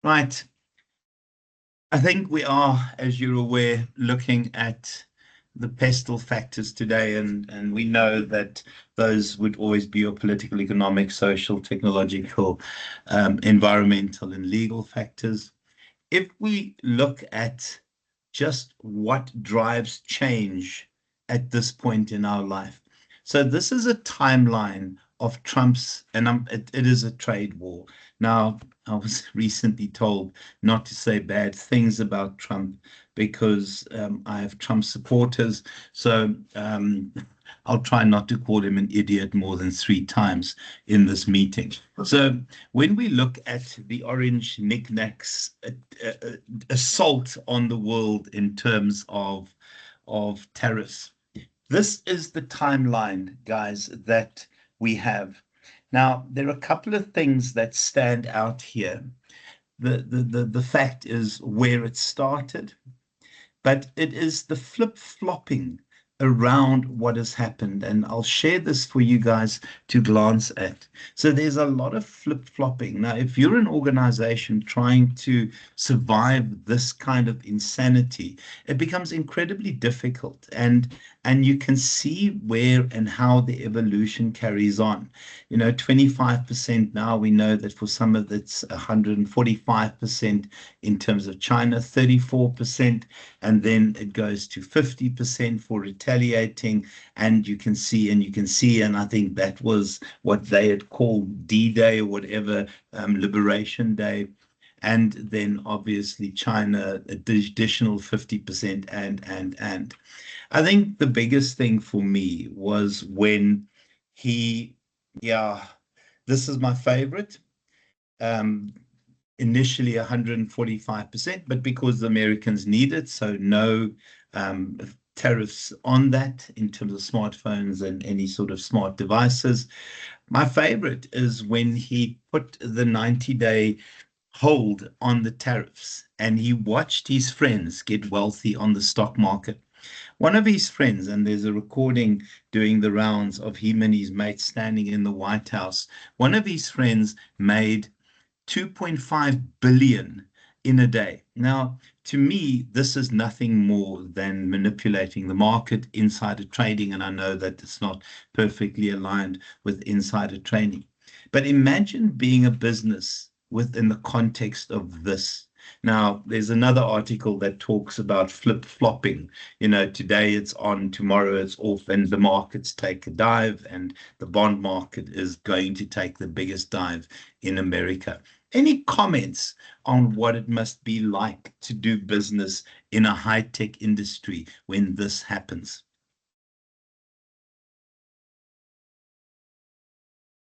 Right. I think we are, as you're aware, looking at the pestle factors today, and we know that those would always be your political, economic, social, technological, environmental, and legal factors. If we look at just what drives change at this point in our life. So this is a timeline of Trump's, and it is a trade war. Now, I was recently told not to say bad things about Trump because I have Trump supporters. So I'll try not to call him an idiot more than 3 times in this meeting. So when we look at the orange knickknacks assault on the world in terms of tariffs, this is the timeline, guys, that we have. Now, there are a couple of things that stand out here. The fact is where it started, but it is the flip-flopping around what has happened. And I'll share this for you guys to glance at. So there's a lot of flip-flopping. Now, if you're an organization trying to survive this kind of insanity, it becomes incredibly difficult. And you can see where and how the evolution carries on. 25% now, we know that for some of it's 145% in terms of China, 34%, and then it goes to 50% for retaliating. And you can see, and I think that was what they had called D-Day or whatever, Liberation Day. And then obviously China, additional 50%, and. I think the biggest thing for me was when he, yeah, this is my favorite. Um, Initially 145%, but because the Americans need it, so no tariffs on that in terms of smartphones and any sort of smart devices. My favorite is when he put the 90-day hold on the tariffs and he watched his friends get wealthy on the stock market. One of his friends, and there's a recording doing the rounds of him and his mate standing in the White House. One of his friends made 2.5 billion in a day. Now, to me, this is nothing more than manipulating the market, insider trading, and I know that it's not perfectly aligned with insider trading. But imagine being a business within the context of this. Now, there's another article that talks about flip-flopping. Today it's on, tomorrow it's off, and the markets take a dive, and the bond market is going to take the biggest dive in America. Any comments on what it must be like to do business in a high-tech industry when this happens?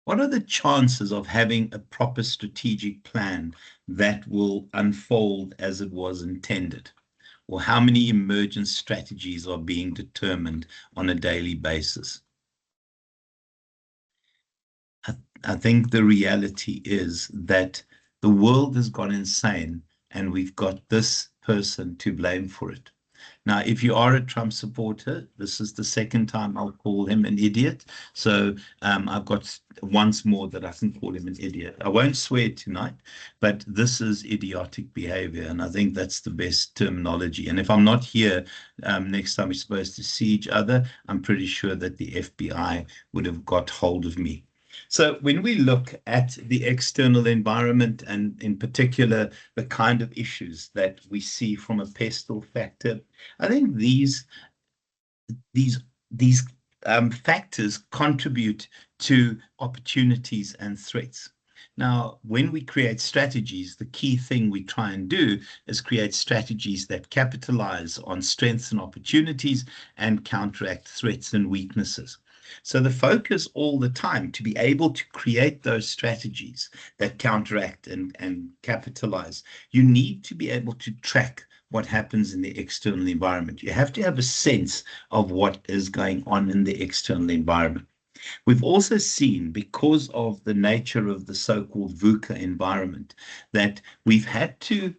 What are the chances of having a proper strategic plan that will unfold as it was intended? Or how many emergent strategies are being determined on a daily basis? I think the reality is that the world has gone insane and we've got this person to blame for it. Now, if you are a Trump supporter, this is the second time I'll call him an idiot. So I've got once more that I can call him an idiot. I won't swear tonight, but this is idiotic behavior. And I think that's the best terminology. And if I'm not here next time we're supposed to see each other, I'm pretty sure that the FBI would have got hold of me. So when we look at the external environment and in particular the kind of issues that we see from a pestle factor, I think these these factors contribute to opportunities and threats. Now, when we create strategies, the key thing we try and do is create strategies that capitalize on strengths and opportunities and counteract threats and weaknesses. So the focus all the time to be able to create those strategies that counteract and capitalize, you need to be able to track what happens in the external environment. You have to have a sense of what is going on in the external environment. We've also seen, because of the nature of the so-called VUCA environment, that we've had to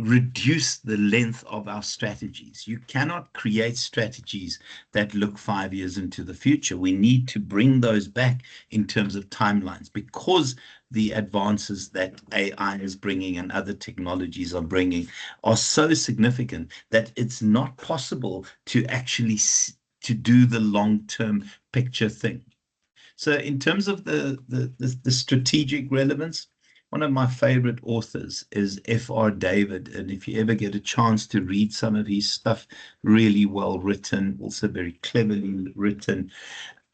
reduce the length of our strategies. You cannot create strategies that look 5 years into the future. We need to bring those back in terms of timelines, because the advances that AI is bringing and other technologies are bringing are so significant that it's not possible to actually to do the long-term picture thing. So in terms of the strategic relevance, one of my favorite authors is F.R. David. And if you ever get a chance to read some of his stuff, really well written, also very cleverly written,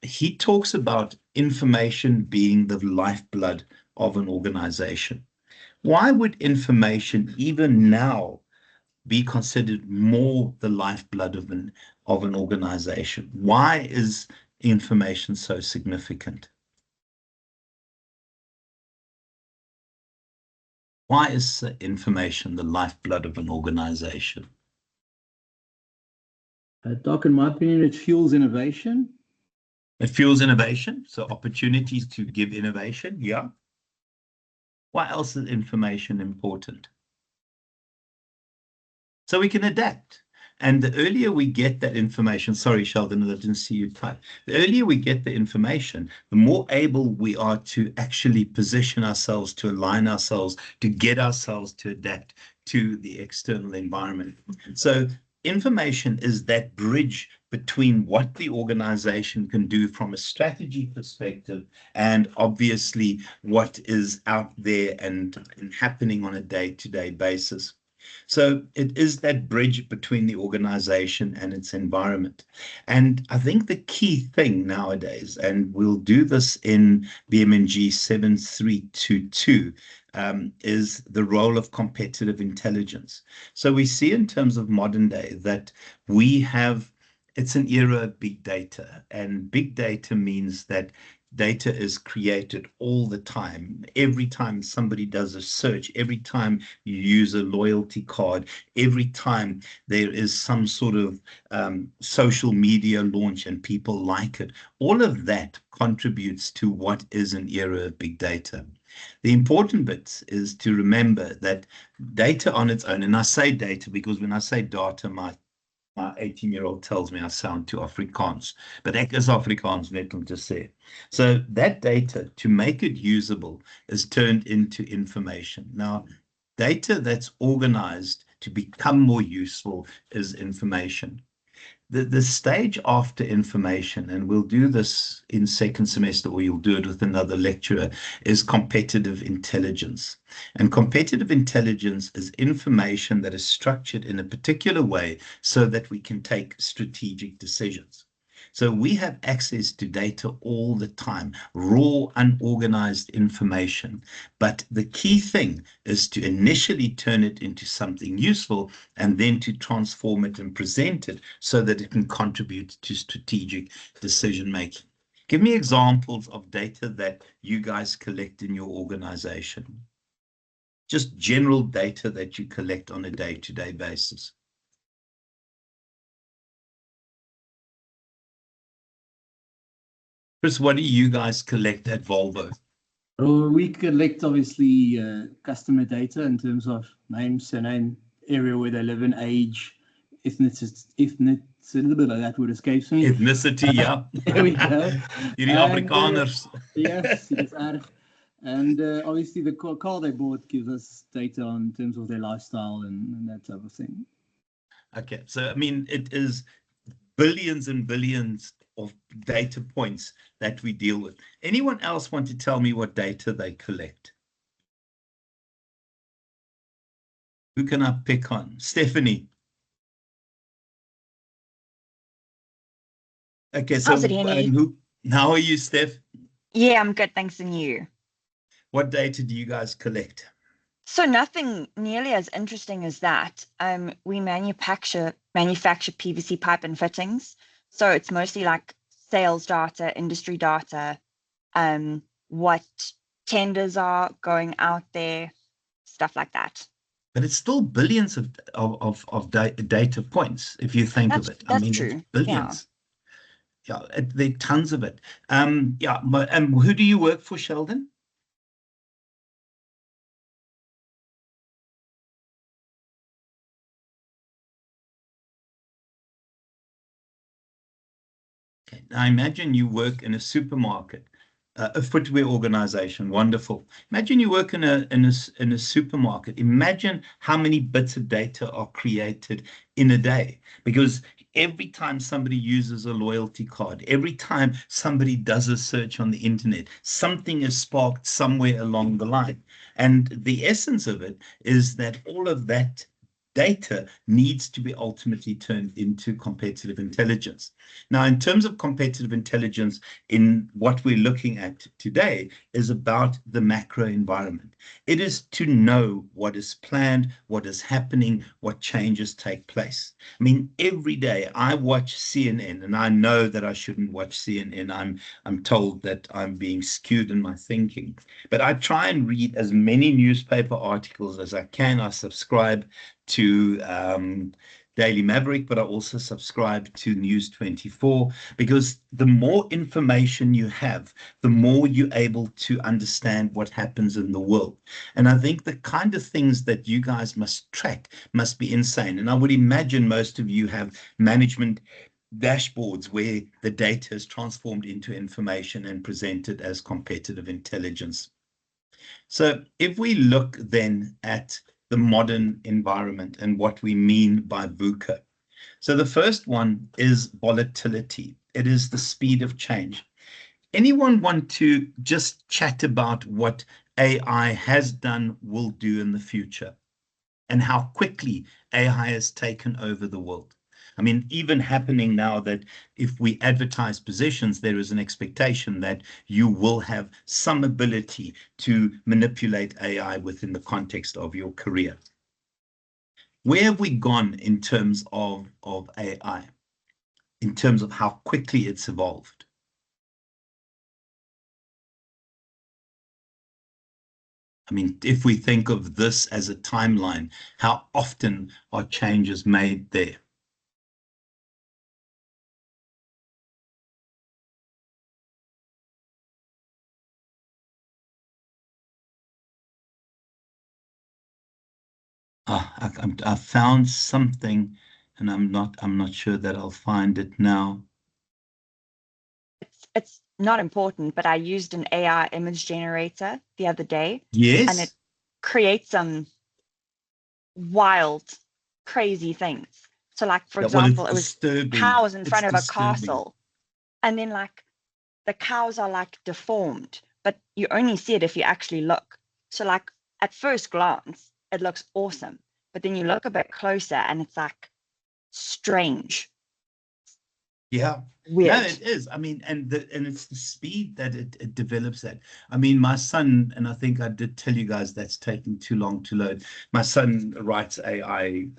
he talks about information being the lifeblood of an organization. Why would information, even now, be considered more the lifeblood of an organization? Why is information so significant? Why is information the lifeblood of an organization? Doc, in my opinion, it fuels innovation. It fuels innovation, so opportunities to give innovation, yeah. Why else is information important? So we can adapt. And the earlier we get that information, sorry, Sheldon, I didn't see you type. The earlier we get the information, the more able we are to actually position ourselves, to align ourselves, to get ourselves to adapt to the external environment. So information is that bridge between what the organization can do from a strategy perspective and obviously what is out there and happening on a day-to-day basis. So it is that bridge between the organization and its environment. And I think the key thing nowadays, and we'll do this in BMNG 7322, is the role of competitive intelligence. So we see in terms of modern day that it's an era of big data, and big data means that data is created all the time. Every time somebody does a search, every time you use a loyalty card, every time there is some sort of social media launch and people like it, all of that contributes to what is an era of big data. The important bit is to remember that data on its own, and I say data because when I say data, my 18-year-old tells me I sound too Afrikaans, but ek is Afrikaans net om te sê. So that data, to make it usable, is turned into information. Now, data that's organized to become more useful is information. The stage after information, and we'll do this in second semester, or you'll do it with another lecturer, is competitive intelligence. And competitive intelligence is information that is structured in a particular way so that we can take strategic decisions. So we have access to data all the time, raw, unorganized information. But the key thing is to initially turn it into something useful and then to transform it and present it so that it can contribute to strategic decision making. Give me examples of data that you guys collect in your organization. Just general data that you collect on a day-to-day basis. Chris, what do you guys collect at Volvo? We collect, obviously, customer data in terms of name, surname, area where they live in, age, ethnicity, a little bit like that would escape me. Ethnicity, yeah. There we go. Hierdie Afrikaners. Yes, it is erg. And obviously the car they bought gives us data in terms of their lifestyle and that type of thing. Okay, so I mean, it is billions and billions of data points that we deal with. Anyone else want to tell me what data they collect? Who can I pick on? Stephanie. Okay, so How's it, Henny? how are you, Steph? Yeah, I'm good, thanks, and you? What data do you guys collect? So nothing nearly as interesting as that. We manufacture PVC pipe and fittings, so it's mostly like sales data, industry data, what tenders are going out there, stuff like that. But it's still billions of data points if you think of it. I mean, true. It's billions. Yeah, there are tons of it. Yeah, but who do you work for, Sheldon? I imagine you work in a supermarket, a footwear organization. Wonderful. Imagine you work in a supermarket. Imagine how many bits of data are created in a day, because every time somebody uses a loyalty card, every time somebody does a search on the internet, something is sparked somewhere along the line. And the essence of it is that all of that data needs to be ultimately turned into competitive intelligence. Now, in terms of competitive intelligence, in what we're looking at today is about the macro environment. It is to know what is planned, what is happening, what changes take place. I mean, every day I watch CNN, and I know that I shouldn't watch CNN. I'm told that I'm being skewed in my thinking, but I try and read as many newspaper articles as I can. I subscribe to Daily Maverick, but I also subscribe to News 24, because the more information you have, the more you're able to understand what happens in the world. And I think the kind of things that you guys must track must be insane. And I would imagine most of you have management dashboards where the data is transformed into information and presented as competitive intelligence. So if we look then at the modern environment and what we mean by VUCA. So the first one is volatility. It is the speed of change. Anyone want to just chat about what AI has done, will do in the future, and how quickly AI has taken over the world? I mean, even happening now that if we advertise positions, there is an expectation that you will have some ability to manipulate AI within the context of your career. Where have we gone in terms of AI, in terms of how quickly it's evolved? I mean, if we think of this as a timeline, how often are changes made there? I found something, and I'm not sure that I'll find it now. It's not important, but I used an AI image generator the other day. Yes. And it creates some wild, crazy things. So like, for example, it was cows in front of a castle. And then like the cows are like deformed, but you only see it if you actually look. So like at first glance, it looks awesome. But then you look a bit closer and it's like strange. Yeah. Weird. No, it is. I mean, and it's the speed that it develops at. I mean, my son, and I think I did tell you guys that's taking too long to load. My son writes AI.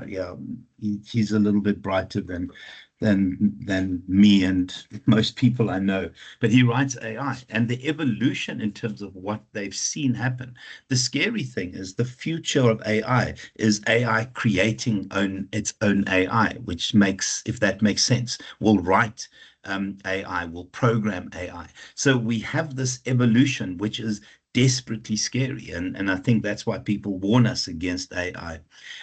Yeah, he's a little bit brighter than me and most people I know, but he writes AI, and the evolution in terms of what they've seen happen. The scary thing is the future of AI is AI creating its own AI, which makes, if that makes sense, will write AI, will program AI. So we have this evolution, which is desperately scary. And I think that's why people warn us against AI.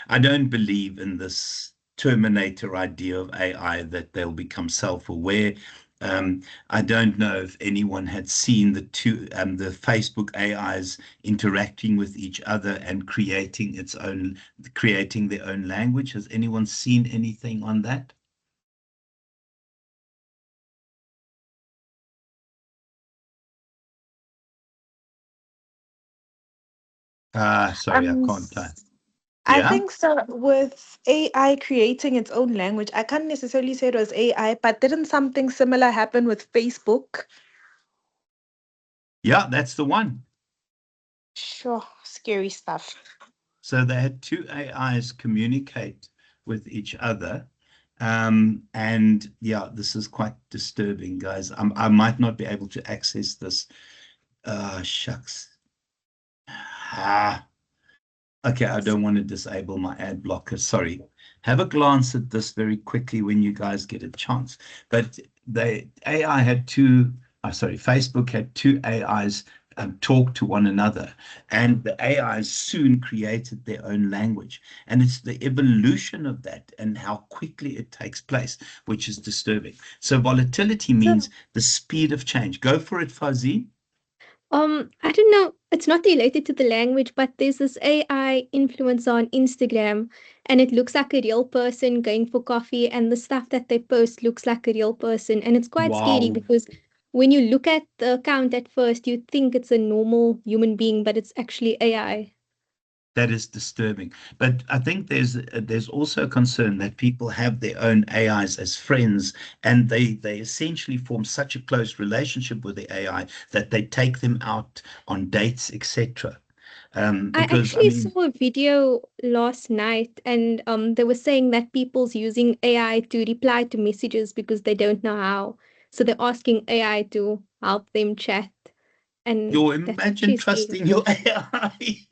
I don't believe in this Terminator idea of AI, that they'll become self-aware. I don't know if anyone had seen the Facebook AIs interacting with each other and creating their own language. Has anyone seen anything on that? Sorry, I can't type. I Yeah? think so. With AI creating its own language, I can't necessarily say it was AI, but didn't something similar happen with Facebook? Yeah, that's the one. Sure, scary stuff. So they had two AIs communicate with each other. And yeah, this is quite disturbing, guys. I might not be able to access this. Shucks. Okay, I don't want to disable my ad blocker. Sorry. Have a glance at this very quickly when you guys get a chance. But Facebook had two AIs talk to one another. And the AI soon created their own language. And it's the evolution of that and how quickly it takes place, which is disturbing. So volatility means the speed of change. Go for it, Fuzzy. I don't know. It's not related to the language, but there's this AI influencer on Instagram, and it looks like a real person going for coffee, and the stuff that they post looks like a real person. And it's quite scary Wow. because when you look at the account at first, you think it's a normal human being, but it's actually AI. That is disturbing. But I think there's also a concern that people have their own AIs as friends, and they essentially form such a close relationship with the AI that they take them out on dates, etc. I Because I actually mean, saw a video last night, and they were saying that people's using AI to reply to messages because they don't know how. So they're asking AI to help them chat, and you that's imagine actually scary. trusting your AI.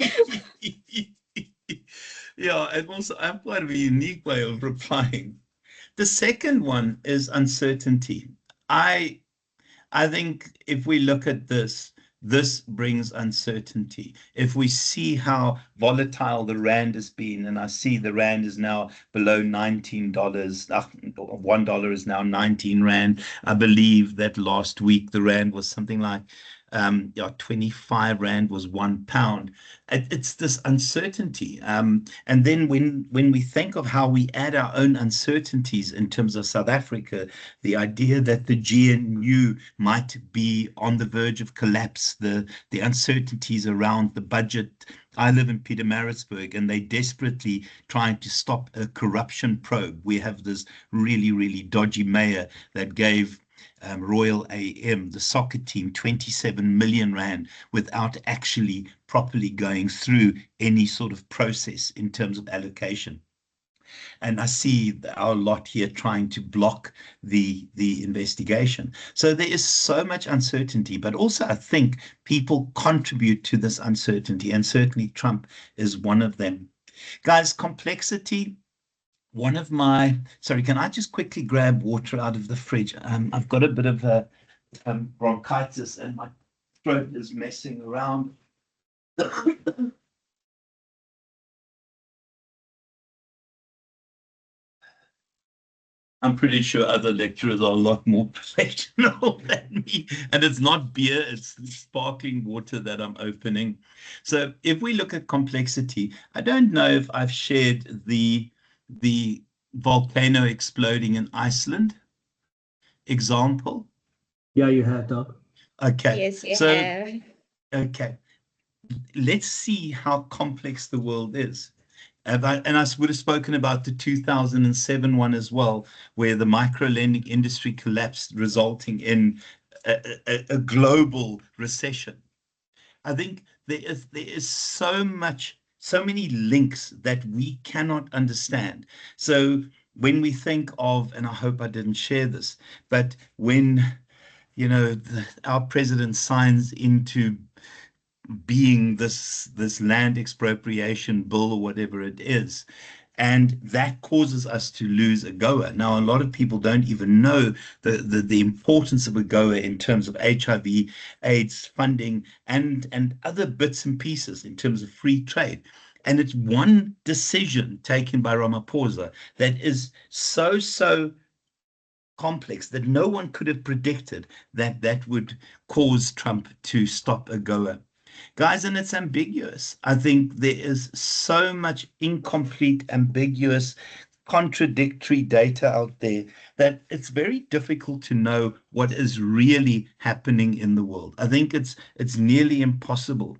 Yeah, and also I have quite a unique way of replying. The second one is uncertainty. I I think if we look at this, this brings uncertainty. If we see how volatile the rand has been, and I see the rand is now below $19, $1 is now 19 rand. I believe that last week the rand was something like 25 rand was £1. It's this uncertainty. And then when we think of how we add our own uncertainties in terms of South Africa, the idea that the GNU might be on the verge of collapse, the uncertainties around the budget. I live in Pietermaritzburg, and they desperately trying to stop a corruption probe. We have this really, really dodgy mayor that gave Royal AM, the soccer team, 27 million rand without actually properly going through any sort of process in terms of allocation. And I see our lot here trying to block the investigation. So there is so much uncertainty, but also I think people contribute to this uncertainty, and certainly Trump is one of them. Guys, complexity. One of my, sorry, can I just quickly grab water out of the fridge? I've got a bit of bronchitis and my throat is messing around. I'm pretty sure other lecturers are a lot more professional than me. And it's not beer, it's sparkling water that I'm opening. So if we look at complexity, I don't know if I've shared the volcano exploding in Iceland example. Yeah, you have, Doc. Okay, Yes, you so have. okay, let's see how complex the world is. And I would have spoken about the 2007 one as well, where the micro lending industry collapsed, resulting in a global recession. I think there is so many links that we cannot understand. So when we think of, and I hope I didn't share this, but when our president signs into being this land expropriation bill or whatever it is, and that causes us to lose AGOA. Now, a lot of people don't even know the importance of AGOA in terms of HIV, AIDS funding, and other bits and pieces in terms of free trade. And it's one decision taken by Ramaphosa that is so complex that no one could have predicted that that would cause Trump to stop AGOA. Guys, and it's ambiguous. I think there is so much incomplete, ambiguous, contradictory data out there that it's very difficult to know what is really happening in the world. I think it's nearly impossible.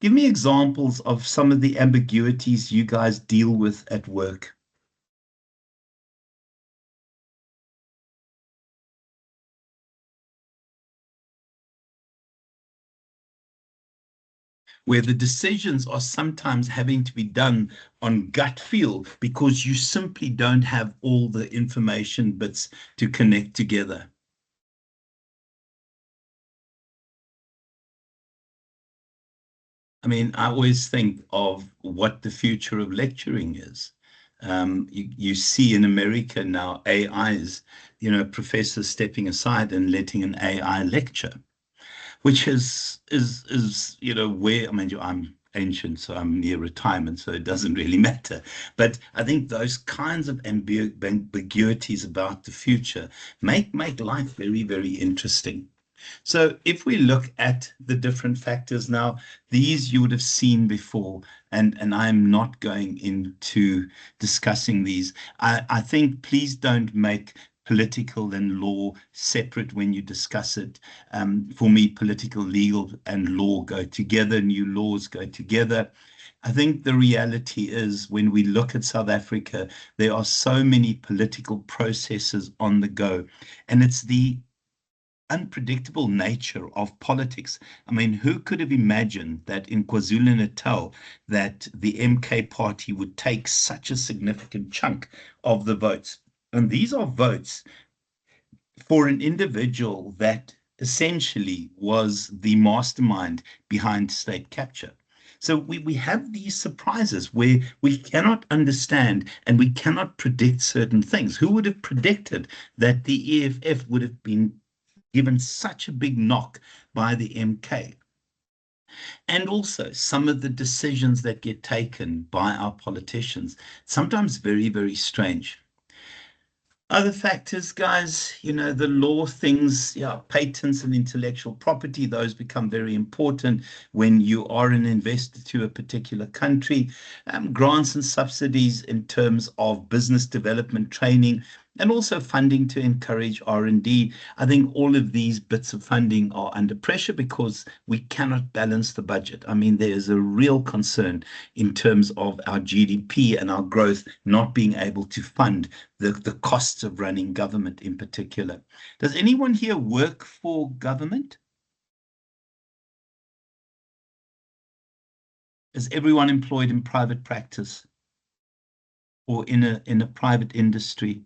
Give me examples of some of the ambiguities you guys deal with at work. Where the decisions are sometimes having to be done on gut feel because you simply don't have all the information bits to connect together. I mean, I always think of what the future of lecturing is. You see in America now AIs, professors stepping aside and letting an AI lecture. which is where, I mean, I'm ancient, so I'm near retirement, so it doesn't really matter. But I think those kinds of ambiguities about the future make life very, very interesting. So if we look at the different factors now, these you would have seen before, and I'm not going into discussing these. I think please don't make political and law separate when you discuss it. For me, political, legal, and law go together. New laws go together. I think the reality is when we look at South Africa, there are so many political processes on the go, and it's the unpredictable nature of politics. I mean, who could have imagined that in KwaZulu-Natal that the MK party would take such a significant chunk of the votes? And these are votes for an individual that essentially was the mastermind behind state capture. So we have these surprises where we cannot understand and we cannot predict certain things. Who would have predicted that the EFF would have been given such a big knock by the MK? And also some of the decisions that get taken by our politicians, sometimes very, very strange. Other factors, guys, the law things, yeah, patents and intellectual property, those become very important when you are an investor to a particular country. Grants and subsidies in terms of business development training, and also funding to encourage R&D. I think all of these bits of funding are under pressure because we cannot balance the budget. I mean, there is a real concern in terms of our GDP and our growth not being able to fund the costs of running government in particular. Does anyone here work for government? Is everyone employed in private practice or in a private industry?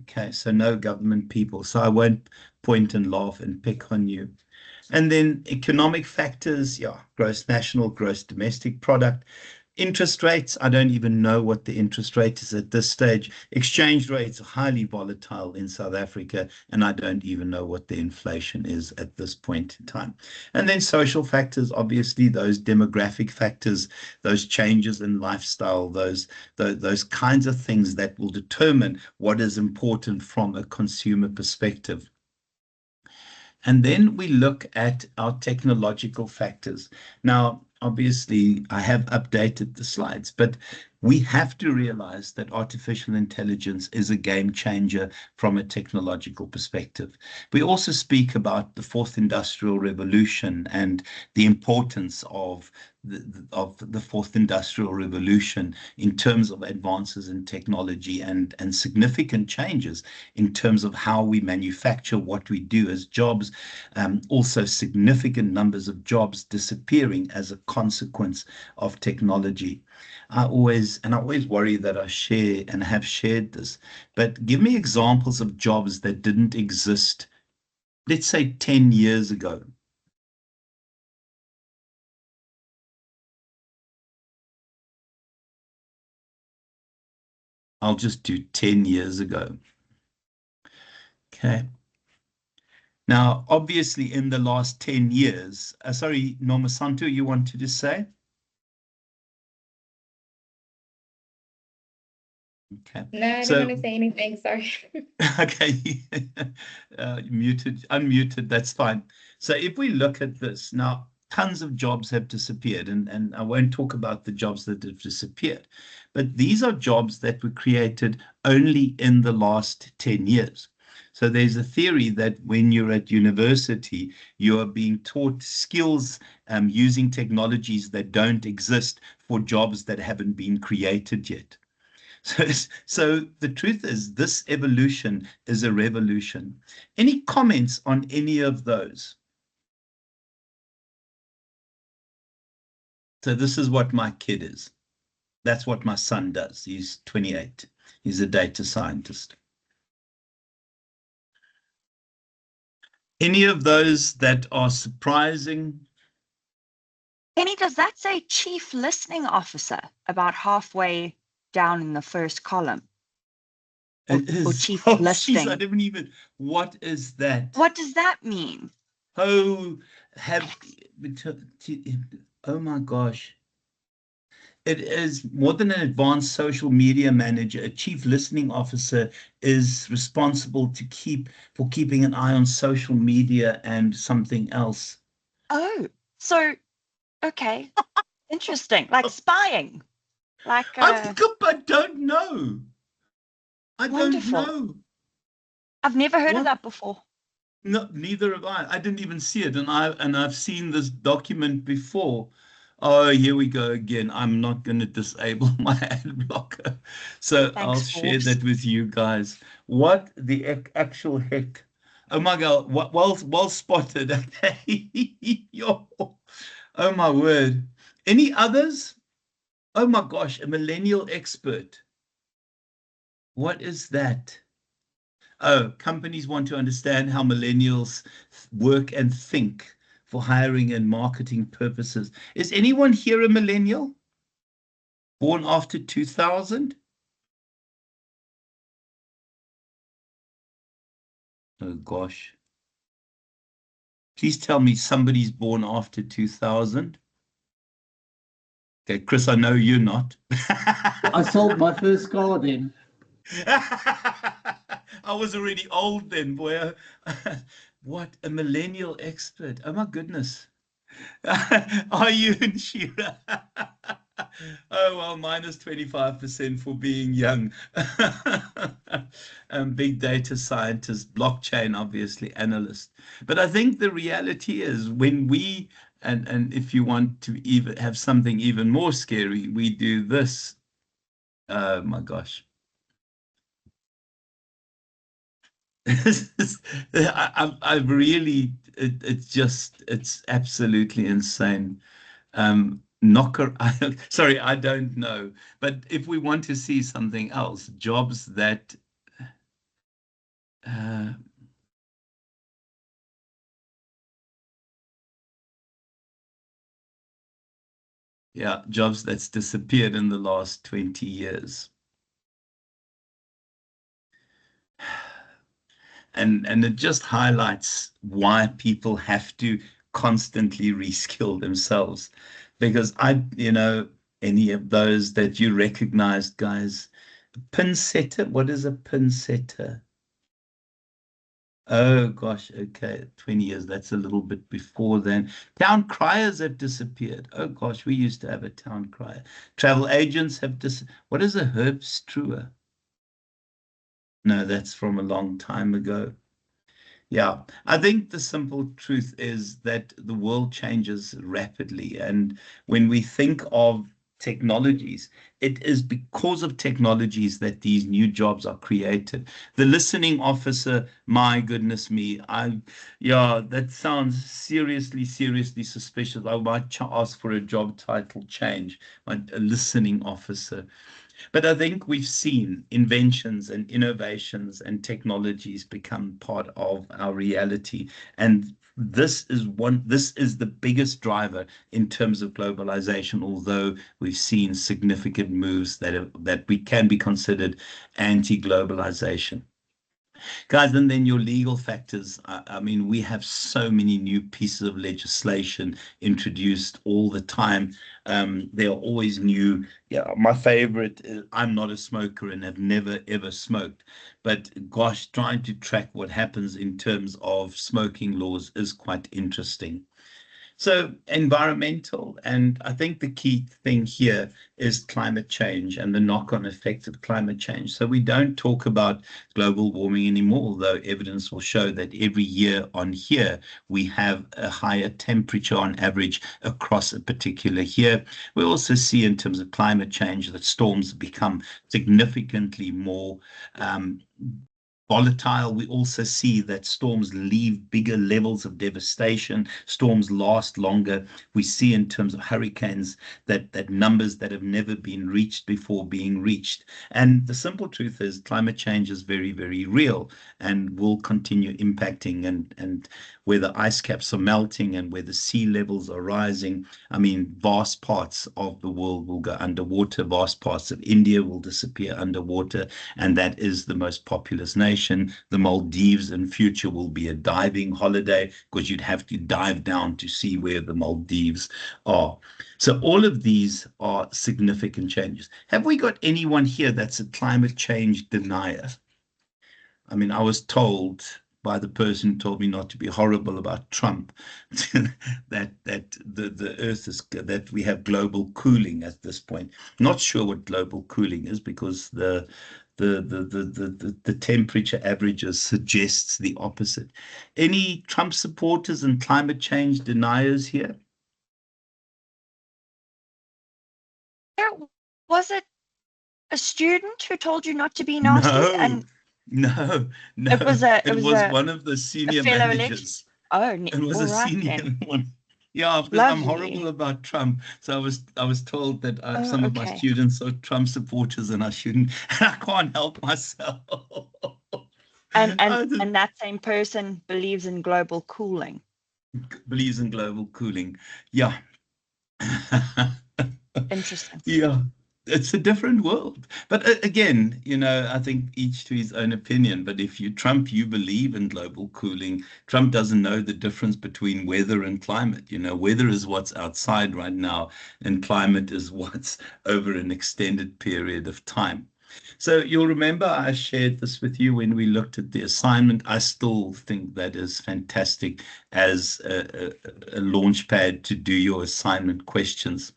Okay, so no government people. So I won't point and laugh and pick on you. And then economic factors, yeah, gross national, gross domestic product. Interest rates, I don't even know what the interest rate is at this stage. Exchange rates are highly volatile in South Africa, and I don't even know what the inflation is at this point in time. And then social factors, obviously, those demographic factors, those changes in lifestyle, those kinds of things that will determine what is important from a consumer perspective. And then we look at our technological factors. Now, obviously, I have updated the slides, but we have to realize that artificial intelligence is a game changer from a technological perspective. We also speak about the fourth industrial revolution and the importance of the fourth industrial revolution in terms of advances in technology and significant changes in terms of how we manufacture, what we do as jobs, also significant numbers of jobs disappearing as a consequence of technology. I always worry that I share and have shared this, but give me examples of jobs that didn't exist, let's say 10 years ago. I'll just do 10 years ago. Okay. Now, obviously, in the last 10 years, sorry, Norma Santo, you wanted to say? Okay. No, I don't want to say anything, sorry. Okay, unmuted, that's fine. So if we look at this, now, tons of jobs have disappeared, and I won't talk about the jobs that have disappeared, but these are jobs that were created only in the last 10 years. So there's a theory that when you're at university, you are being taught skills using technologies that don't exist for jobs that haven't been created yet. So the truth is, this evolution is a revolution. Any comments on any of those? So this is what my kid is. That's what my son does. He's 28. He's a data scientist. Any of those that are surprising? Penny, does that say Chief Listening Officer about halfway down in the first column? Or chief oh, listing? Geez, I didn't even, what is that? What does that mean? so oh my gosh. It is more than an advanced social media manager. A chief listening officer is responsible for keeping an eye on social media and something else. Oh, so okay, interesting. Like spying, like I don't know. I don't wonderful. know. I've never heard of What? that before. No, neither have I. I didn't even see it, and I've seen this document before. Oh, here we go again. I'm not going to disable my ad blocker, so I'll Thanks, share Forbes. that with you guys. What the actual heck? Oh my God! Well spotted. Okay. Yo. Oh my word. Any others? Oh my gosh! A millennial expert. What is that? Oh, companies want to understand how millennials work and think for hiring and marketing purposes. Is anyone here a millennial? Born after 2000? Oh gosh. Please tell me somebody's born after 2000. Okay, Chris, I know you're not. I sold my first car then. I was already old then, boy. What a millennial expert. Oh my goodness. Are you, Shira? Oh, well, minus 25% for being young. Big data scientist, blockchain, obviously, analyst. But I think the reality is when we, and if you want to even have something even more scary, we do this. Oh my gosh. I really, it's absolutely insane. Knocker, sorry, I don't know. But if we want to see something else, jobs that, yeah, jobs that's disappeared in the last 20 years. And it just highlights why people have to constantly reskill themselves. Because any of those that you recognized, guys, pin setter, what is a pin setter? Oh gosh, okay, 20 years, that's a little bit before then. Town criers have disappeared. Oh gosh, we used to have a town crier. Travel agents have what is a herbstruer? No, that's from a long time ago. Yeah, I think the simple truth is that the world changes rapidly. And when we think of technologies, it is because of technologies that these new jobs are created. The listening officer, my goodness me, yeah, that sounds seriously, seriously suspicious. I might ask for a job title change, a listening officer. But I think we've seen inventions and innovations and technologies become part of our reality. And this is the biggest driver in terms of globalization, although we've seen significant moves that we can be considered anti-globalization. Guys, and then your legal factors. I mean, we have so many new pieces of legislation introduced all the time. They are always new. Yeah, my favorite is I'm not a smoker and have never ever smoked. But gosh, trying to track what happens in terms of smoking laws is quite interesting. So environmental, and I think the key thing here is climate change and the knock-on effects of climate change. So we don't talk about global warming anymore, although evidence will show that every year on here, we have a higher temperature on average across a particular year. We also see in terms of climate change that storms become significantly more volatile. We also see that storms leave bigger levels of devastation. Storms last longer. We see in terms of hurricanes that numbers that have never been reached before being reached. And the simple truth is climate change is very, very real and will continue impacting, and where the ice caps are melting and where the sea levels are rising. I mean, vast parts of the world will go underwater. Vast parts of India will disappear underwater, and that is the most populous nation. vacation. The Maldives in future will be a diving holiday because you'd have to dive down to see where the Maldives are. So all of these are significant changes. Have we got anyone here that's a climate change denier? I mean, I was told by the person who told me not to be horrible about Trump that the earth is that we have global cooling at this point. Not sure what global cooling is because the temperature averages suggests the opposite. Any Trump supporters and climate change deniers here? Was it a student who told you not to be nasty? No, And no, no. it was a It was one of the a senior fellow lecturer. managers. Oh, It was all a right senior then. one. Yeah, because I'm horrible Lovely. about Trump. So I was told that Oh, some of my okay. students are Trump supporters and I shouldn't. And I can't help myself. And I just and that same person believes in global cooling. believes in global cooling. Yeah. Interesting. Yeah, it's a different world. But again, I think each to his own opinion. But if you Trump, you believe in global cooling. Trump doesn't know the difference between weather and climate. Weather is what's outside right now, and climate is what's over an extended period of time. So you'll remember I shared this with you when we looked at the assignment. I still think that is fantastic as a launch pad to do your assignment questions.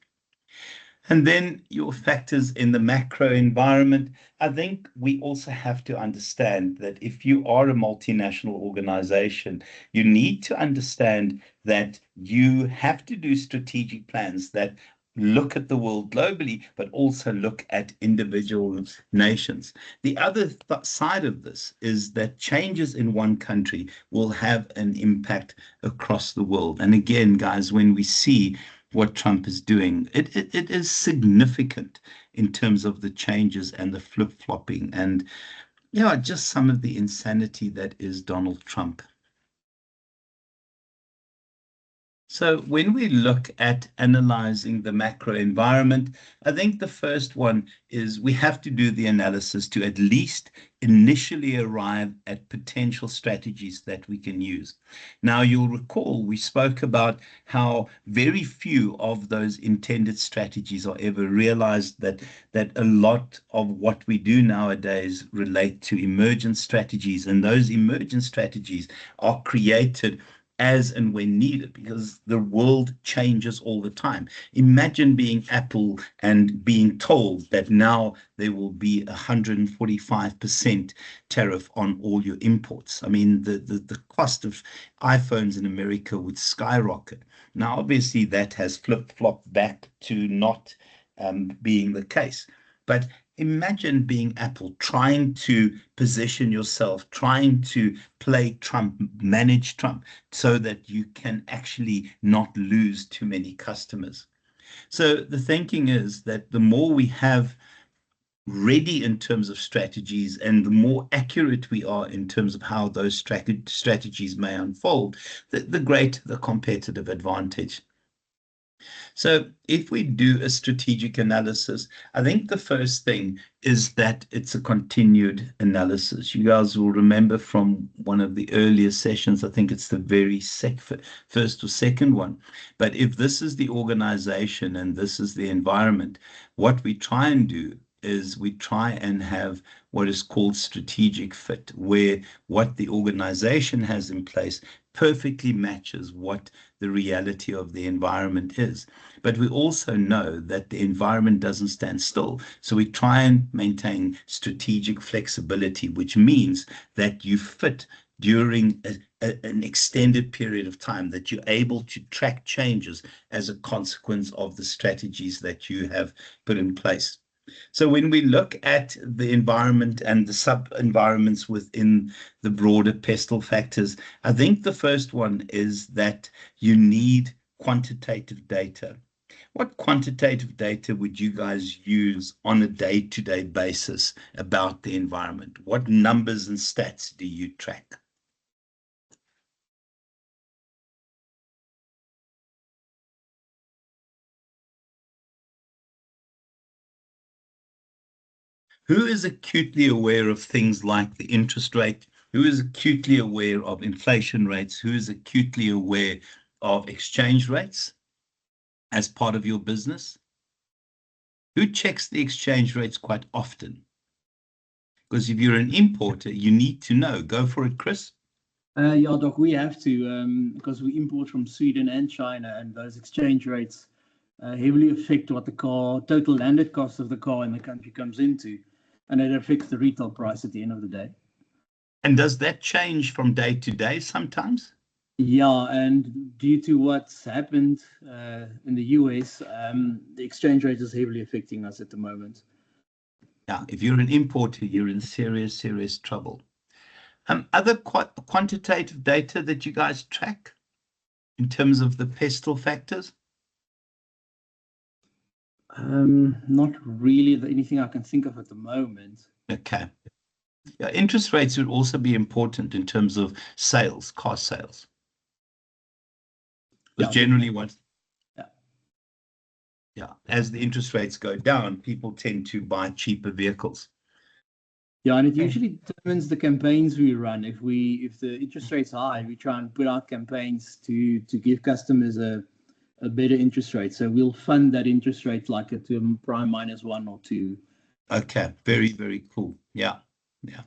And then your factors in the macro environment. I think we also have to understand that if you are a multinational organization, you need to understand that you have to do strategic plans that look at the world globally, but also look at individual nations. The other side of this is that changes in one country will have an impact across the world. And again, guys, when we see what Trump is doing. It is significant in terms of the changes and the flip-flopping and just some of the insanity that is Donald Trump. So when we look at analyzing the macro environment, I think the first one is we have to do the analysis to at least initially arrive at potential strategies that we can use. Now, you'll recall we spoke about how very few of those intended strategies are ever realized, that a lot of what we do nowadays relate to emergent strategies, and those emergent strategies are created as and when needed because the world changes all the time. Imagine being Apple and being told that now there will be 145% tariff on all your imports. I mean, the cost of iPhones in America would skyrocket. Now, obviously, that has flip-flopped back to not being the case. But imagine being Apple, trying to position yourself, trying to play Trump, manage Trump, so that you can actually not lose too many customers. So the thinking is that the more we have ready in terms of strategies and the more accurate we are in terms of how those strategies may unfold, the greater the competitive advantage. So if we do a strategic analysis, I think the first thing is that it's a continued analysis. You guys will remember from one of the earlier sessions, I think it's the very first or second one. But if this is the organization and this is the environment, what we try and do is we try and have what is called strategic fit, where what the organization has in place perfectly matches what the reality of the environment is. But we also know that the environment doesn't stand still. So we try and maintain strategic flexibility, which means that you fit during an extended period of time, that you're able to track changes as a consequence of the strategies that you have put in place. So when we look at the environment and the sub-environments within the broader pestle factors, I think the first one is that you need quantitative data. What quantitative data would you guys use on a day-to-day basis about the environment? What numbers and stats do you track? Who is acutely aware of things like the interest rate? Who is acutely aware of inflation rates? Who is acutely aware of exchange rates as part of your business? Who checks the exchange rates quite often? Because if you're an importer, you need to know. Go for it, Chris. Yeah, Doc, we have to, because we import from Sweden and China, and those exchange rates heavily affect what the total landed cost of the car in the country comes into, and it affects the retail price at the end of the day. And does that change from day to day sometimes? Yeah, and due to what's happened in the US, the exchange rate is heavily affecting us at the moment. Yeah, if you're an importer, you're in serious, serious trouble. Other quantitative data that you guys track in terms of the pestle factors? Not really anything I can think of at the moment. Okay. Yeah, interest rates would also be important in terms of sales, car sales. Because generally as the interest rates go down, people tend to buy cheaper vehicles. Yeah, and it usually determines the campaigns we run. If the interest rate's high, we try and put out campaigns to give customers a better interest rate. So we'll fund that interest rate like a to prime -1 or 2. Okay, very, very cool. Yeah, yeah.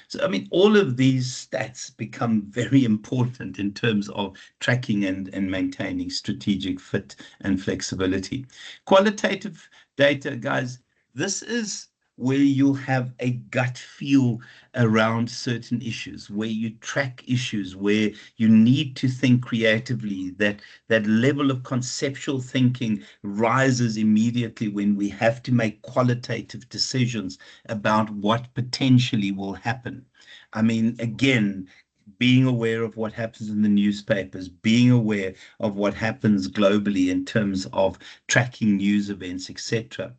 So, I mean, all of these stats become very important in terms of tracking and maintaining strategic fit and flexibility. Qualitative data, guys, this is where you'll have a gut feel around certain issues, where you track issues, where you need to think creatively. That level of conceptual thinking rises immediately when we have to make qualitative decisions about what potentially will happen. I mean, again, being aware of what happens in the newspapers, being aware of what happens globally in terms of tracking news events, etc.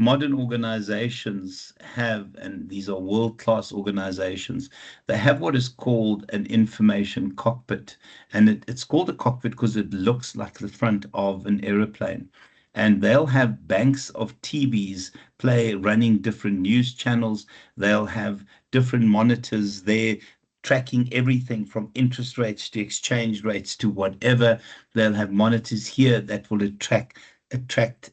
Modern organizations have, and these are world-class organizations, they have what is called an information cockpit. And it's called a cockpit because it looks like the front of an aeroplane. And they'll have banks of TVs running different news channels. They'll have different monitors there tracking everything from interest rates to exchange rates to whatever. They'll have monitors here that will attract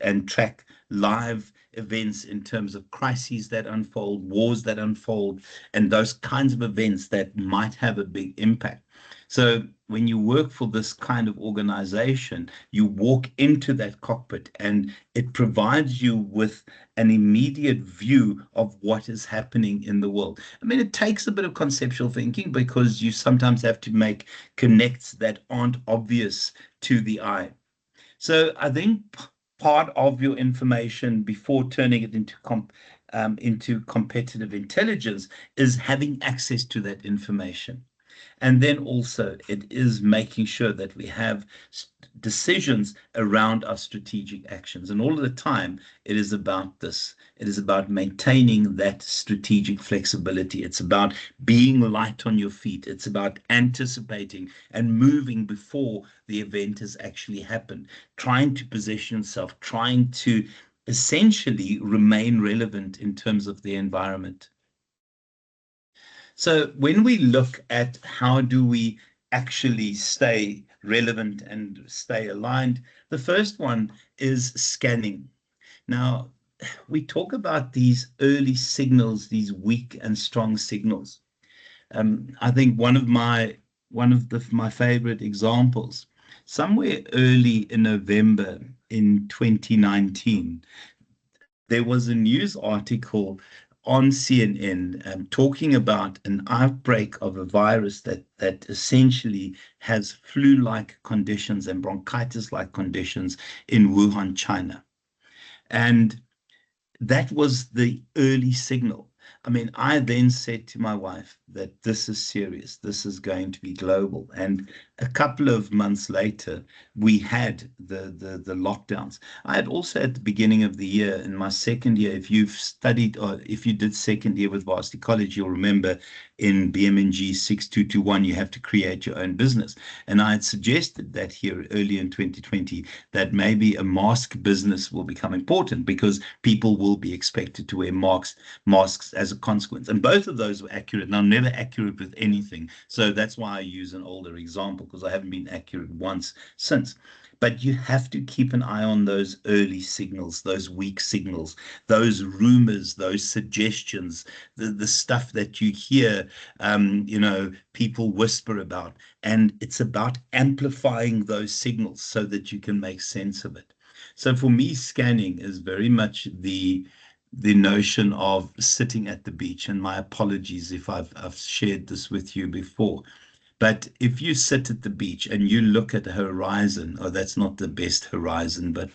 and track live events in terms of crises that unfold, wars that unfold, and those kinds of events that might have a big impact. So when you work for this kind of organization, you walk into that cockpit and it provides you with an immediate view of what is happening in the world. I mean, it takes a bit of conceptual thinking because you sometimes have to make connects that aren't obvious to the eye. So I think part of your information before turning it into competitive intelligence is having access to that information. And then also it is making sure that we have decisions around our strategic actions. And all of the time, it is about this. It is about maintaining that strategic flexibility. It's about being light on your feet. It's about anticipating and moving before the event has actually happened, trying to position yourself, trying to essentially remain relevant in terms of the environment. So when we look at how do we actually stay relevant and stay aligned, the first one is scanning. Now, we talk about these early signals, these weak and strong signals. I think one of my favorite examples, somewhere early in November in 2019, there was a news article on CNN talking about an outbreak of a virus that essentially has flu-like conditions and bronchitis-like conditions in Wuhan, China. And that was the early signal. I mean, I then said to my wife, that this is serious, this is going to be global. And a couple of months later, we had the lockdowns. I had also at the beginning of the year, in my second year, if you've studied or if you did second year with Varsity College, you'll remember in BMNG7321, you have to create your own business. And I had suggested that here early in 2020, that maybe a mask business will become important because people will be expected to wear masks as a consequence. And both of those were accurate. And I'm never accurate with anything. So that's why I use an older example, because I haven't been accurate once since. But you have to keep an eye on those early signals, those weak signals, those rumors, those suggestions, the stuff that you hear, people whisper about. And it's about amplifying those signals so that you can make sense of it. So for me, scanning is very much the notion of sitting at the beach. And my apologies if I've shared this with you before. But if you sit at the beach and you look at the horizon, oh, that's not the best horizon, but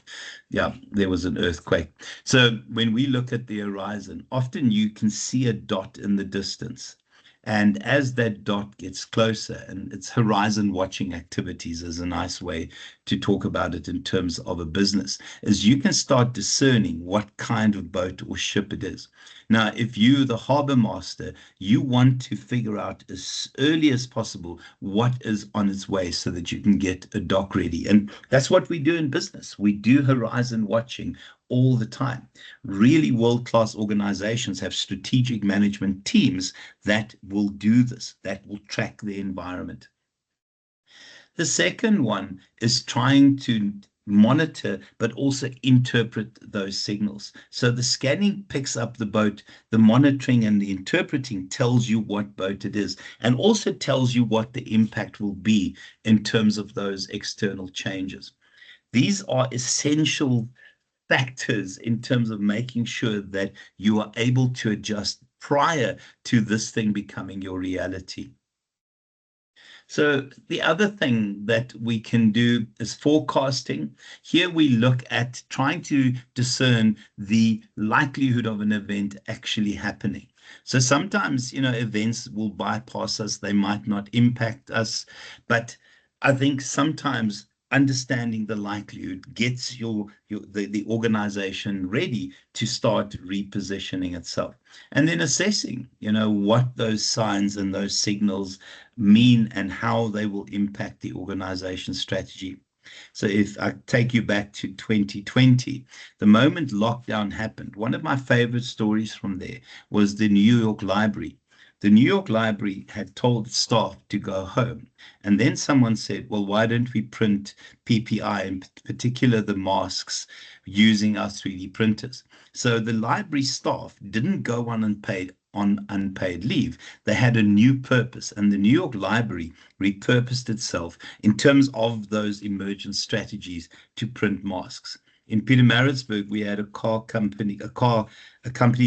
yeah, there was an earthquake. So when we look at the horizon, often you can see a dot in the distance. And as that dot gets closer, and it's horizon watching activities is a nice way to talk about it in terms of a business, is you can start discerning what kind of boat or ship it is. Now, if you, the harbor master, you want to figure out as early as possible what is on its way so that you can get a dock ready. And that's what we do in business. We do horizon watching all the time. Really world-class organizations have strategic management teams that will do this, that will track the environment. The second one is trying to monitor, but also interpret those signals. So the scanning picks up the boat, the monitoring and the interpreting tells you what boat it is, and also tells you what the impact will be in terms of those external changes. These are essential factors in terms of making sure that you are able to adjust prior to this thing becoming your reality. So the other thing that we can do is forecasting. Here we look at trying to discern the likelihood of an event actually happening. So sometimes, events will bypass us. They might not impact us. But I think sometimes understanding the likelihood gets the organization ready to start repositioning itself. And then assessing, what those signs and those signals mean and how they will impact the organization's strategy. So if I take you back to 2020, the moment lockdown happened, one of my favorite stories from there was the New York Library. The New York Library had told staff to go home. And then someone said, well, why don't we print PPI, in particular the masks, using our 3D printers? So the library staff didn't go on unpaid leave. They had a new purpose, and the New York Library repurposed itself in terms of those emergent strategies to print masks. In Pietermaritzburg, we had a company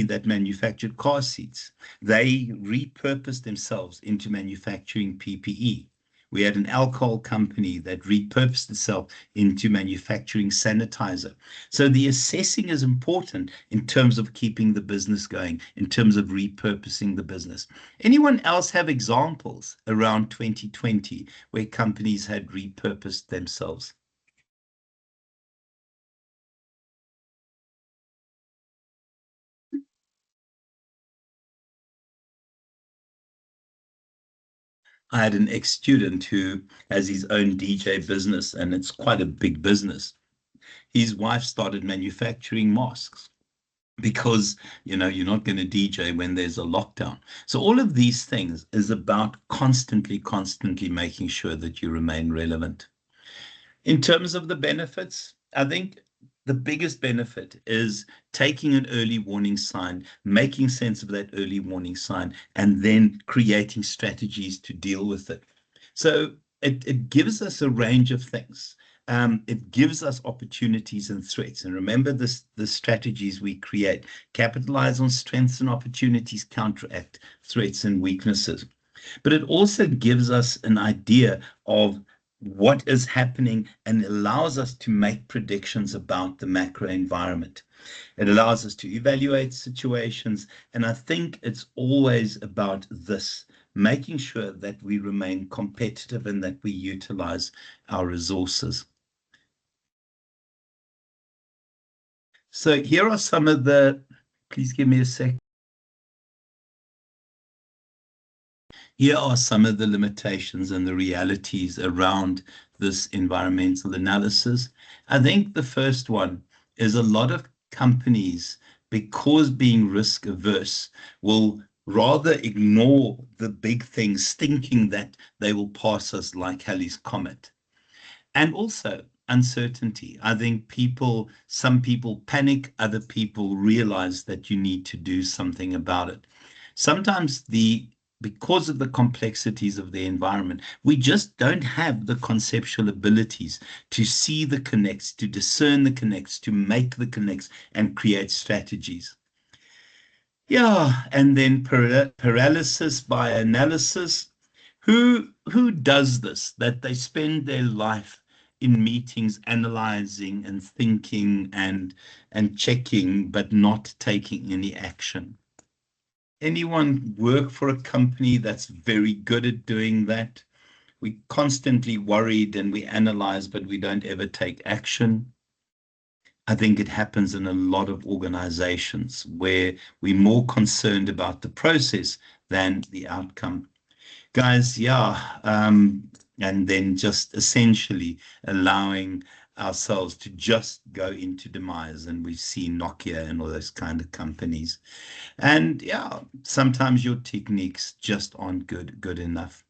that manufactured car seats. They repurposed themselves into manufacturing PPE. We had an alcohol company that repurposed itself into manufacturing sanitizer. So the assessing is important in terms of keeping the business going, in terms of repurposing the business. Anyone else have examples around 2020 where companies had repurposed themselves? I had an ex-student who has his own DJ business, and it's quite a big business. His wife started manufacturing masks because, you're not going to DJ when there's a lockdown. So all of these things is about constantly making sure that you remain relevant. In terms of the benefits, I think the biggest benefit is taking an early warning sign, making sense of that early warning sign, and then creating strategies to deal with it. So it gives us a range of things. It gives us opportunities and threats. And remember the strategies we create: capitalize on strengths and opportunities, counteract threats and weaknesses. But it also gives us an idea of what is happening and allows us to make predictions about the macro environment. It allows us to evaluate situations. And I think it's always about this, making sure that we remain competitive and that we utilize our resources. So here are some of the, please give me a sec. Here are some of the limitations and the realities around this environmental analysis. I think the first one is a lot of companies, because being risk averse, will rather ignore the big things, thinking that they will pass us like Halley's Comet. And also uncertainty. I think some people panic, other people realize that you need to do something about it. Sometimes because of the complexities of the environment, we just don't have the conceptual abilities to see the connects, to discern the connects, to make the connects and create strategies. Yeah, and then paralysis by analysis. Who does this? That they spend their life in meetings analyzing and thinking and checking, but not taking any action. Anyone work for a company that's very good at doing that? We constantly worried and we analyze, but we don't ever take action. I think it happens in a lot of organizations where we're more concerned about the process than the outcome. Guys, yeah, and then just essentially allowing ourselves to just go into demise, and we see Nokia and all those kind of companies. And yeah, sometimes your techniques just aren't good enough.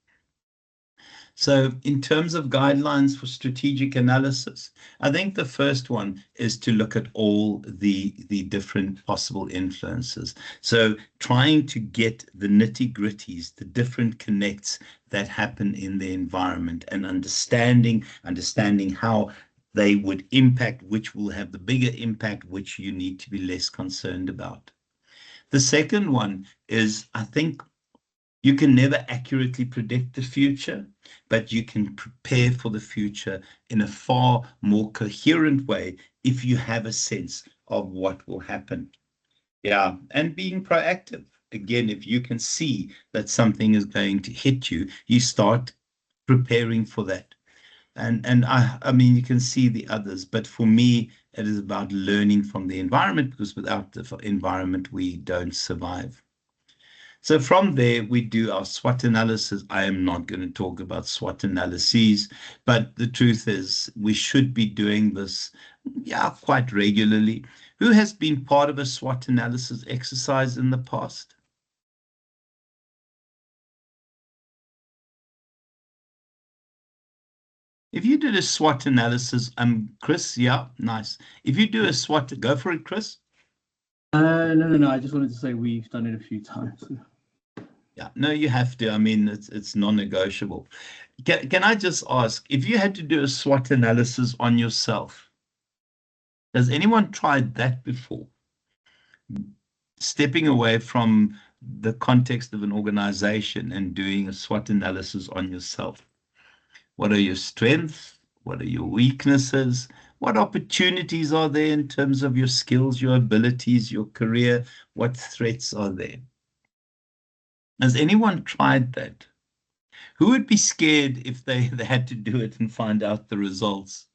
So in terms of guidelines for strategic analysis, I think the first one is to look at all the different possible influences. So trying to get the nitty-gritties, the different connects that happen in the environment, and understanding how they would impact, which will have the bigger impact, which you need to be less concerned about. The second one is, I think, you can never accurately predict the future, but you can prepare for the future in a far more coherent way if you have a sense of what will happen. Yeah, and being proactive. Again, if you can see that something is going to hit you, you start preparing for that. And I mean, you can see the others, but for me, it is about learning from the environment, because without the environment, we don't survive. So from there, we do our SWOT analysis. I am not going to talk about SWOT analyses, but the truth is we should be doing this, yeah, quite regularly. Who has been part of a SWOT analysis exercise in the past? If you did a SWOT analysis, Chris, yeah, nice. If you do a SWOT, go for it, Chris. No. I just wanted to say we've done it a few times. Yeah, no, you have to. I mean, it's non-negotiable. Can I just ask, if you had to do a SWOT analysis on yourself, has anyone tried that before? Stepping away from the context of an organization and doing a SWOT analysis on yourself. What are your strengths? What are your weaknesses? What opportunities are there in terms of your skills, your abilities, your career? What threats are there? Has anyone tried that? Who would be scared if they had to do it and find out the results?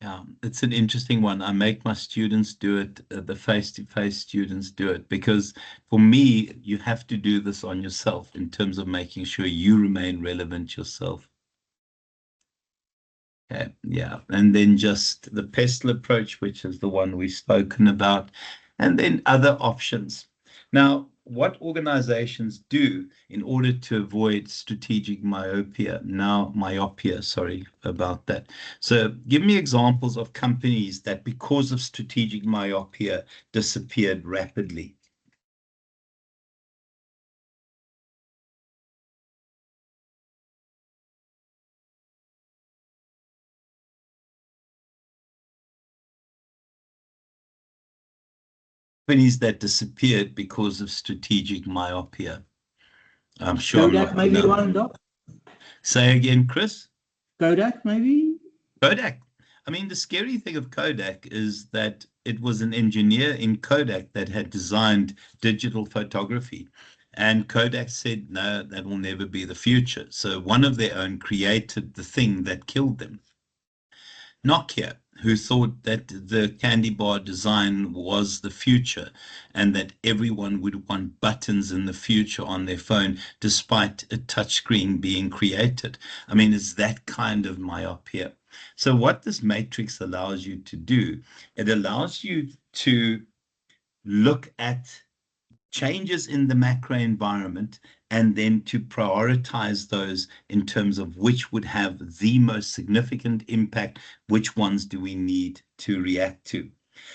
Yeah, it's an interesting one. I make my students do it, the face-to-face students do it, because for me, you have to do this on yourself in terms of making sure you remain relevant yourself. Okay, yeah, and then just the pestle approach, which is the one we've spoken about, and then other options. Now, what organizations do in order to avoid strategic myopia, sorry about that. So give me examples of companies that because of strategic myopia disappeared rapidly. Companies that disappeared because of strategic myopia. I'm sure Kodak, I'm not, maybe no. one, Doc? Say again, Chris? Kodak, maybe? Kodak. I mean, the scary thing of Kodak is that it was an engineer in Kodak that had designed digital photography. And Kodak said, no, that will never be the future. So one of their own created the thing that killed them. Nokia, who thought that the candy bar design was the future and that everyone would want buttons in the future on their phone, despite a touchscreen being created. I mean, it's that kind of myopia. So what this matrix allows you to do, it allows you to look at changes in the macro environment and then to prioritize those in terms of which would have the most significant impact, which ones do we need to react to.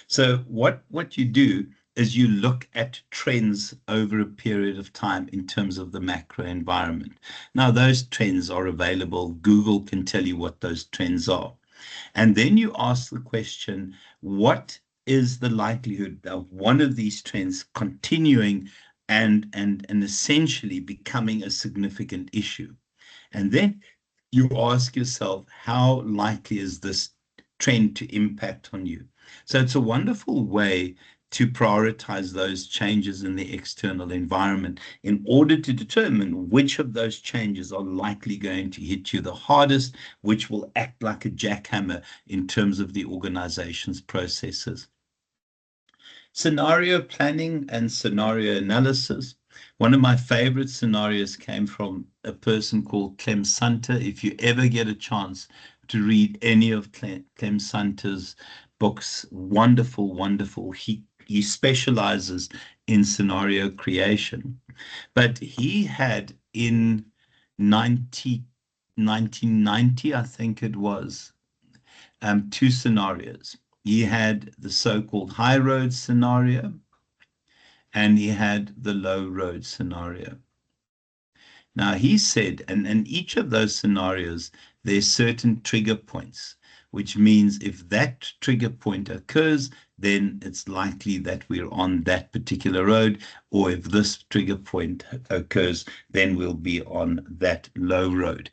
So what you do is you look at trends over a period of time in terms of the macro environment. Now, those trends are available. Google can tell you what those trends are. And then you ask the question, what is the likelihood of one of these trends continuing and essentially becoming a significant issue? And then you ask yourself, how likely is this trend to impact on you? So it's a wonderful way to prioritize those changes in the external environment in order to determine which of those changes are likely going to hit you the hardest, which will act like a jackhammer in terms of the organization's processes. Scenario planning and scenario analysis. One of my favorite scenarios came from a person called Clem Sunter. If you ever get a chance to read any of Clem Sunter's books, wonderful, wonderful. He specializes in scenario creation. But he had in 1990, I think it was, two scenarios. He had the so-called high road scenario, and he had the low road scenario. Now, he said, and each of those scenarios, there's certain trigger points, which means if that trigger point occurs, then it's likely that we're on that particular road, or if this trigger point occurs, then we'll be on that low road.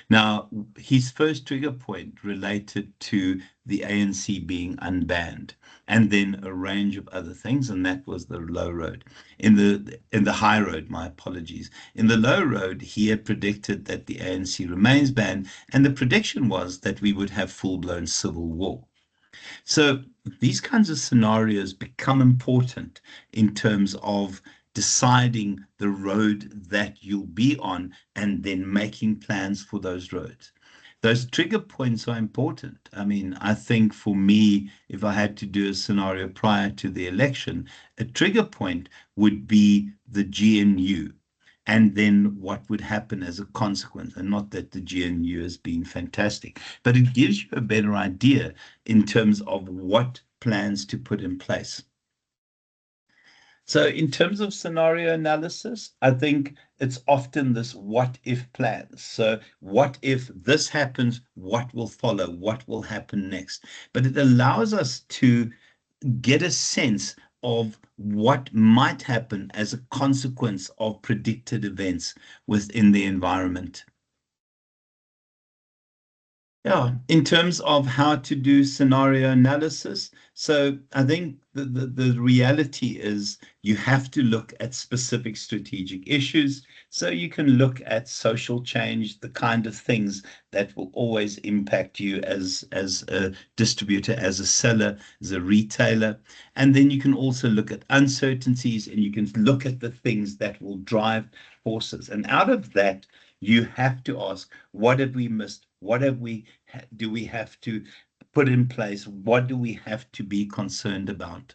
Now, his first trigger point related to the ANC being unbanned, and then a range of other things, and that was the low road. In the high road, my apologies. In the low road, he had predicted that the ANC remains banned, and the prediction was that we would have full-blown civil war. So these kinds of scenarios become important in terms of deciding the road that you'll be on and then making plans for those roads. Those trigger points are important. I mean, I think for me, if I had to do a scenario prior to the election, a trigger point would be the GNU. And then what would happen as a consequence, and not that the GNU has been fantastic, but it gives you a better idea in terms of what plans to put in place. So in terms of scenario analysis, I think it's often this what if plans. So what if this happens, what will follow, what will happen next? But it allows us to get a sense of what might happen as a consequence of predicted events within the environment. Yeah, in terms of how to do scenario analysis, so I think the reality is you have to look at specific strategic issues. So you can look at social change, the kind of things that will always impact you as a distributor, as a seller, as a retailer. And then you can also look at uncertainties, and you can look at the things that will drive forces. And out of that, you have to ask, what have we missed? What do we have to put in place? What do we have to be concerned about?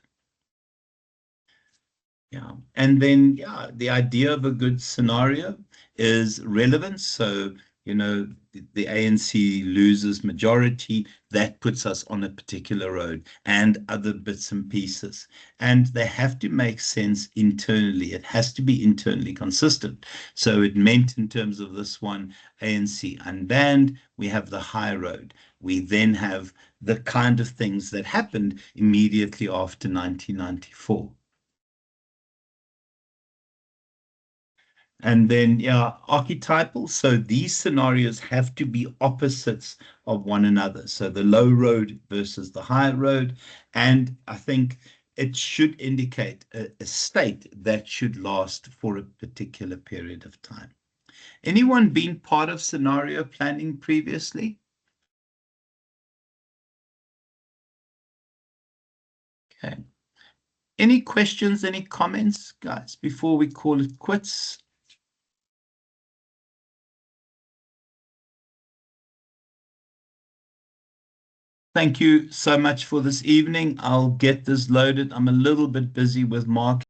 Yeah. And then, yeah, the idea of a good scenario is relevance. So, you know, the ANC loses majority, that puts us on a particular road, and other bits and pieces. And they have to make sense internally. It has to be internally consistent. So it meant in terms of this one, ANC unbanned, we have the high road. We then have the kind of things that happened immediately after 1994. And then, yeah, archetypal. So these scenarios have to be opposites of one another. So the low road versus the high road. And I think it should indicate a state that should last for a particular period of time. Anyone been part of scenario planning previously? Okay. Any questions, any comments, guys, before we call it quits? Thank you so much for this evening. I'll get this loaded. I'm a little bit busy with marketing.